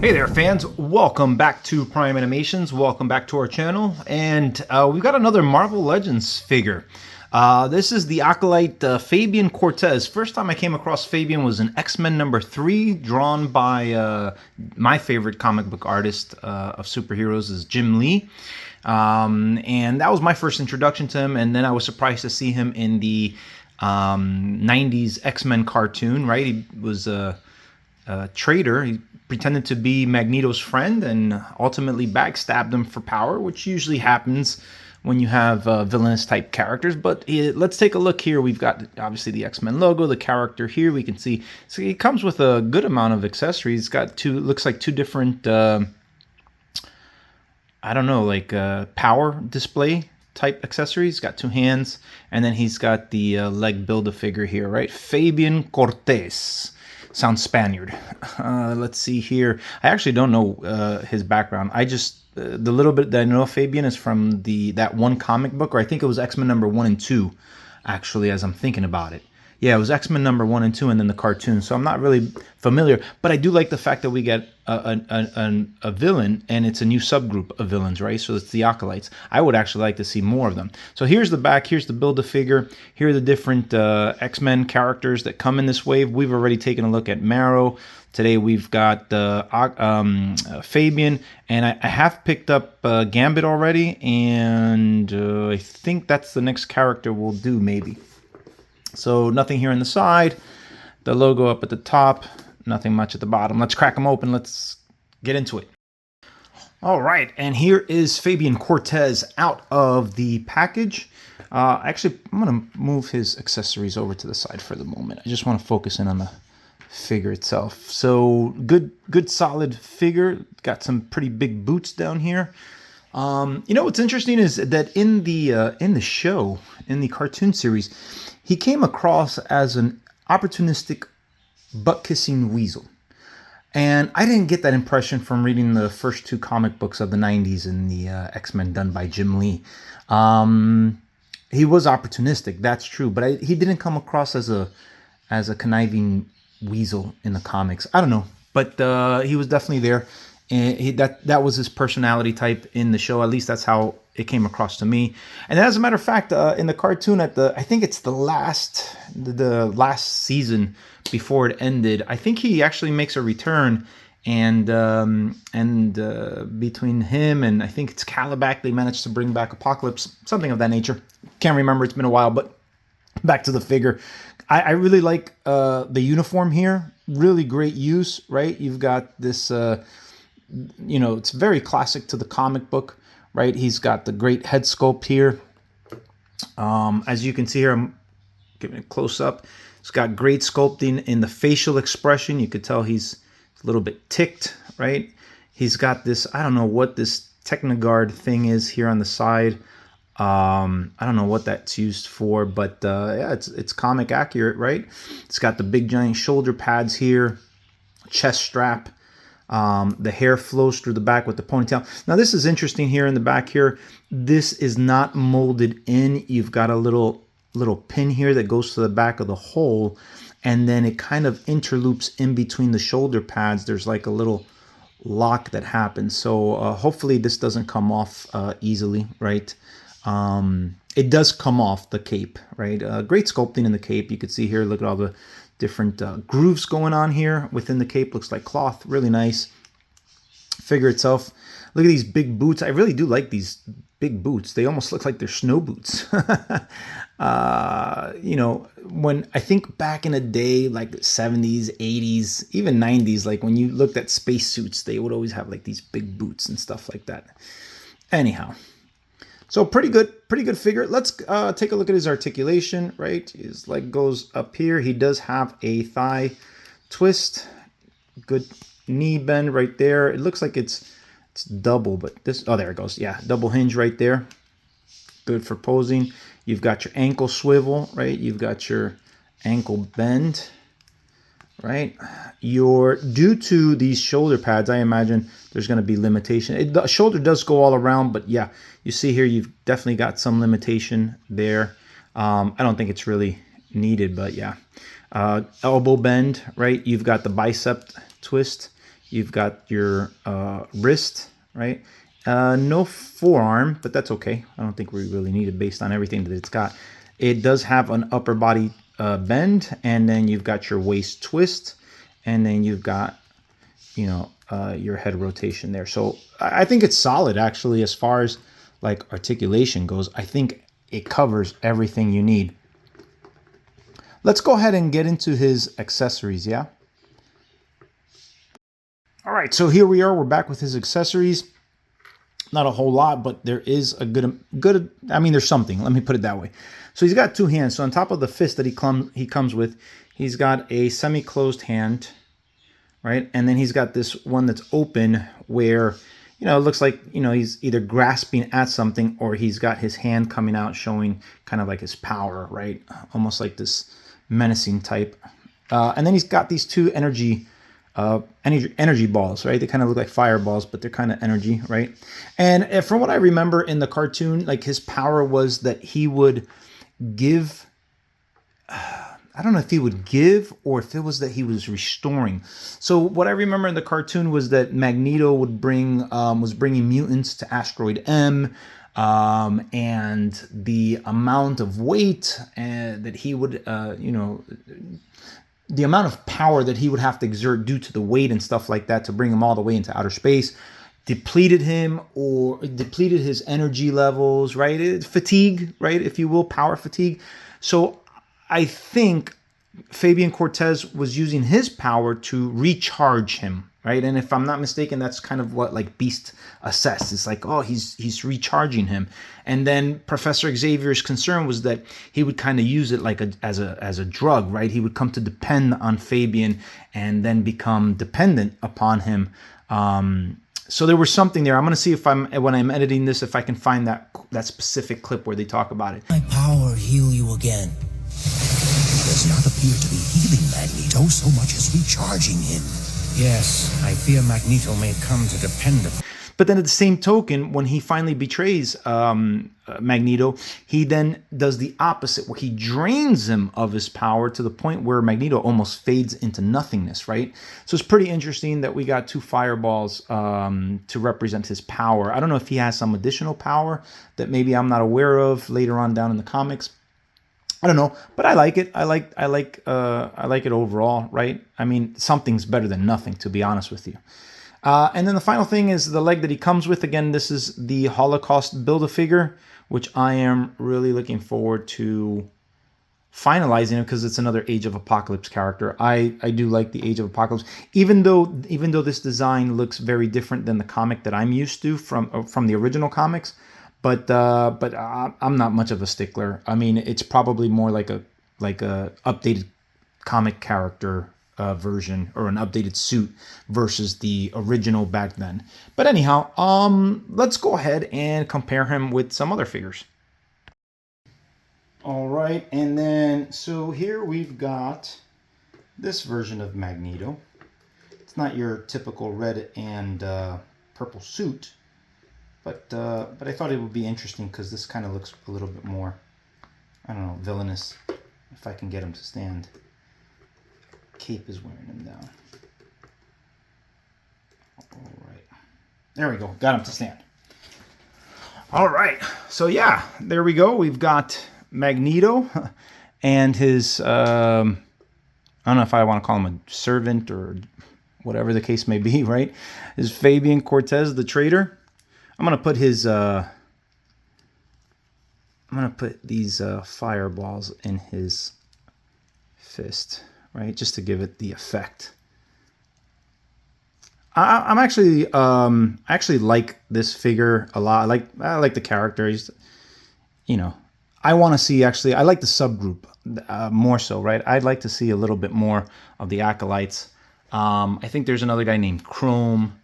Hey there fans, welcome back to Prime Animations, welcome back to our channel, and we've got another Marvel Legends figure. This is the Acolyte Fabian Cortes. First time I came across Fabian was in X-Men #3, drawn by my favorite comic book artist of superheroes is Jim Lee. And that was my first introduction to him, and then I was surprised to see him in the 90s X-Men cartoon, right? He was a traitor. He pretended to be Magneto's friend and ultimately backstabbed him for power, which usually happens when you have villainous type characters. But let's take a look here. We've got obviously the X-Men logo, the character here. We can see, so he comes with a good amount of accessories. He's got looks like two different, I don't know, like power display type accessories. He's got two hands, and then he's got the leg Build-A-Figure here, right? Fabian Cortes. Sounds Spaniard. Let's see here. I actually don't know his background. I just the little bit that I know of Fabian is from that one comic book, or I think it was X-Men #1 and 2, actually, as I'm thinking about it. Yeah, it was X-Men #1 and 2, and then the cartoon. So I'm not really familiar, but I do like the fact that we get a villain, and it's a new subgroup of villains, right? So it's the Acolytes. I would actually like to see more of them. So here's the back. Here's the Build-A-Figure. Here are the different X-Men characters that come in this wave. We've already taken a look at Marrow. Today we've got Fabian, and I have picked up Gambit already, and I think that's the next character we'll do, maybe. So nothing here on the side, the logo up at the top, nothing much at the bottom. Let's crack them open. Let's get into it. All right, and here is Fabian Cortes out of the package. Actually, I'm going to move his accessories over to the side for the moment. I just want to focus in on the figure itself. So good solid figure. Got some pretty big boots down here. You know what's interesting is that in the show, in the cartoon series, he came across as an opportunistic, butt-kissing weasel. And I didn't get that impression from reading the first two comic books of the 90s in the X-Men done by Jim Lee. He was opportunistic, that's true, but he didn't come across as a conniving weasel in the comics. I don't know, but he was definitely there. And that was his personality type in the show. At least that's how it came across to me. And as a matter of fact, in the cartoon, I think it's the last season before it ended, I think he actually makes a return, and between him and I think it's Calabac, they managed to bring back Apocalypse, something of that nature. Can't remember. It's been a while, but back to the figure. I really like the uniform here. Really great use, right? You've got this. You know, it's very classic to the comic book, right? He's got the great head sculpt here. As you can see here, I'm giving it close up. It's got great sculpting in the facial expression. You could tell he's a little bbit ticked, right? He's got this, I don't know what this Technoguard thing is here on the side. I don't know what that's used for, but yeah, it's comic accurate, right? It's got the big giant shoulder pads here, chest strap. The hair flows through the back with the ponytail. Now this is interesting here in the back here. This is not molded in. You've got a little pin here that goes to the back of the hole, and then it kind of interloops in between the shoulder pads. There's like a little lock that happens. So hopefully this doesn't come off easily, right? It does come off the cape, right? Great sculpting in the cape. You can see here, look at all the different grooves going on here within the cape. Looks like cloth. Really nice. Figure itself. Look at these big boots. I really do like these big boots. They almost look like they're snow boots. You know, when I think back in the day, like 70s, 80s, even 90s, like when you looked at spacesuits, they would always have like these big boots and stuff like that. Anyhow. So pretty good figure. Let's take a look at his articulation, right? His leg goes up here. He does have a thigh twist. Good knee bend right there. It looks like it's double, but this, oh, there it goes. Yeah, double hinge right there. Good for posing. You've got your ankle swivel, right? You've got your ankle bend, right? Due to these shoulder pads, I imagine there's going to be limitation. The shoulder does go all around, but yeah, you see here, you've definitely got some limitation there. I don't think it's really needed, but yeah. Elbow bend, right? You've got the bicep twist. You've got your wrist, right? No forearm, but that's okay. I don't think we really need it based on everything that it's got. It does have an upper body bend, and then you've got your waist twist, and then you've got, you know, your head rotation there. So I think it's solid, actually, as far as like articulation goes. I think it covers everything you need. Let's go ahead and get into his accessories, yeah? All right, so here we are. We're back with his accessories. Not a whole lot, but there is a good. I mean, there's something. Let me put it that way. So he's got two hands. So on top of the fist that he comes with, he's got a semi-closed hand, right? And then he's got this one that's open where, you know, it looks like, you know, he's either grasping at something or he's got his hand coming out showing kind of like his power, right? Almost like this menacing type. And then he's got these two energy balls, right? They kind of look like fireballs, but they're kind of energy, right? And from what I remember in the cartoon, like his power was that he would give, I don't know if he would give or if it was that he was restoring. So what I remember in the cartoon was that Magneto would was bringing mutants to Asteroid M, and the amount of weight that he would, you know, the amount of power that he would have to exert due to the weight and stuff like that to bring him all the way into outer space depleted him, or depleted his energy levels, right? Fatigue, right? If you will, power fatigue. So I think Fabian Cortes was using his power to recharge him, right? And if I'm not mistaken, that's kind of what like Beast assessed. It's like, oh, he's recharging him. And then Professor Xavier's concern was that he would kind of use it like as a drug, right? He would come to depend on Fabian and then become dependent upon him. So there was something there. I'm going to see if when I'm editing this, if I can find that specific clip where they talk about it. My power heal you again. Does not appear to be healing Magneto so much as recharging him. Yes, I fear Magneto may come to depend upon. But then at the same token, when he finally betrays Magneto, he then does the opposite, where he drains him of his power to the point where Magneto almost fades into nothingness, right? So it's pretty interesting that we got two fireballs to represent his power. I don't know if he has some additional power that maybe I'm not aware of later on down in the comics. I don't know, but I like it. I like it overall, right? I mean, something's better than nothing, to be honest with you. And then the final thing is the leg that he comes with. Again, this is the Holocaust Build-A-Figure, which I am really looking forward to finalizing it because it's another Age of Apocalypse character. I do like the Age of Apocalypse, even though this design looks very different than the comic that I'm used to from the original comics. But I'm not much of a stickler. I mean, it's probably more like a updated comic character version, or an updated suit versus the original back then. But anyhow, let's go ahead and compare him with some other figures. All right, and then so here we've got this version of Magneto. It's not your typical red and purple suit, but I thought it would be interesting because this kind of looks a little bit more, I don't know, villainous. If I can get him to stand. Cape is wearing him down. All right. There we go. Got him to stand. All right. So yeah, there we go. We've got Magneto and his, I don't know if I want to call him a servant or whatever the case may be, right? Is Fabian Cortes, the traitor. I'm going to put his, I'm going to put these fireballs in his fist, right? Just to give it the effect. I actually like this figure a lot. I like the character. He's, you know, I want to see, actually, I like the subgroup more so, right? I'd like to see a little bit more of the Acolytes. I think there's another guy named Chrome,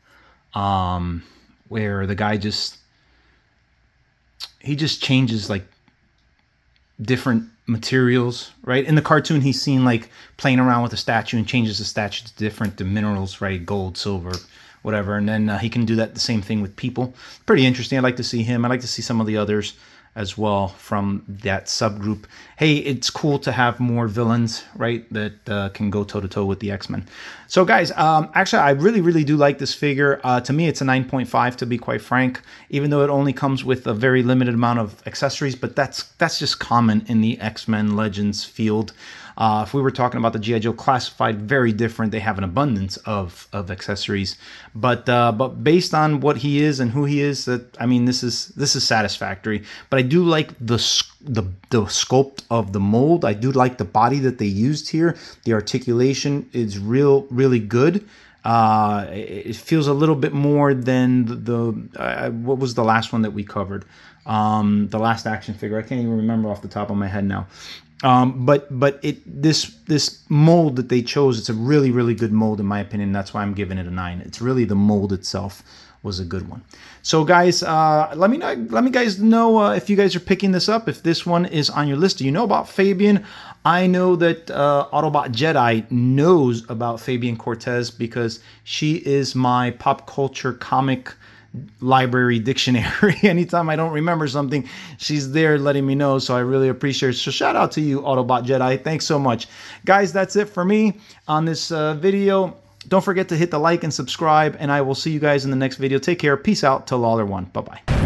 where the guy he just changes like different materials, right? In the cartoon, he's seen like playing around with a statue and changes the statue to different minerals, right? Gold, silver, whatever. And then he can do that the same thing with people. Pretty interesting. I'd like to see him. I'd like to see some of the others. as well from that subgroup. Hey, it's cool to have more villains, right, that can go toe-to-toe with the X-Men. So guys, actually, I really do like this figure. To me, it's a 9.5, to be quite frank, even though it only comes with a very limited amount of accessories, but that's just common in the X-Men Legends field. If we were talking about the G.I. Joe Classified, very different. They have an abundance of accessories, but based on what he is and who he is, I mean, this is satisfactory. But I do like the sculpt of the mold. I do like the body that they used here. The articulation is really good. It feels a little bit more than what was the last one that we covered? The last action figure. I can't even remember off the top of my head now. But this mold that they chose, it's a really good mold in my opinion. That's why I'm giving it a 9. It's really the mold itself was a good one. So guys, let me guys know if you guys are picking this up, if this one is on your list. Do you know about Fabian? I know that Autobot Jedi knows about Fabian Cortes because she is my pop culture comic library dictionary. Anytime I don't remember something, she's there letting me know, so I really appreciate it. So shout out to you, Autobot Jedi. Thanks so much. Guys, that's it for me on this video. Don't forget to hit the like and subscribe, and I will see you guys in the next video. Take care. Peace out. Till all are one. Bye-bye.